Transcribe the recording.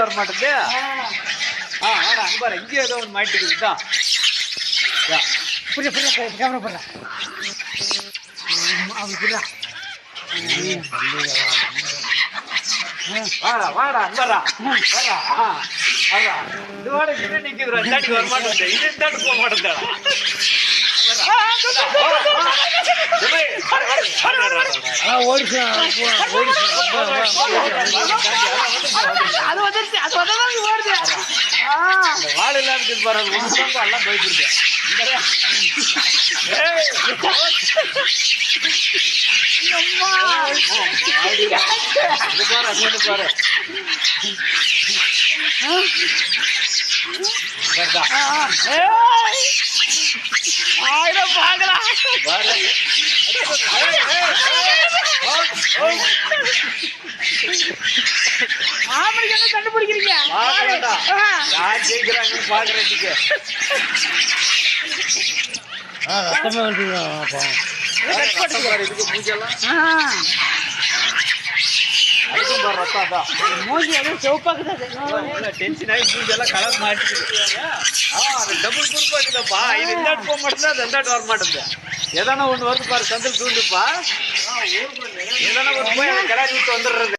வர மாட்டேங்குது. வாடா அங்க பாரு, இங்கே ஏதோ ஒன்று மாட்டிக்குது தான். புரிய கேமரா போடுற வாடா வாடா அங்க வரா வரா வரா. இதோட கிட்ட நிக்குதுடா, தாண்டி வர மாட்டேங்குது. இது தாண்டி போக மாட்டேங்குது. வாழ இல்லாத பாருங்க, எல்லாம் போயிட்டு பாரு. கண்டுபிடிக்கிறீங்க யார் ஜெயிக்கிறாங்கன்னு பாக்குறதுக்கு. இதுக்கு பூஜெல்லாம் மூஞ்சி எதுவும் சிவப்பாக்குது. டென்ஷன் ஆகி பூஜெல்லாம் கலர் மாட்டிக்குது. டபுள் குரூப்பா இருக்குதப்பா. இது இந்தாட்டு போக மாட்டேங்குது, அது இந்தாட்டு வர மாட்டேங்குது. எதனா ஒண்ணு வருது பாரு, சந்தில் தூண்டுப்பா. எதனா ஒரு போய் கிளறி விட்டு வந்துடுறது.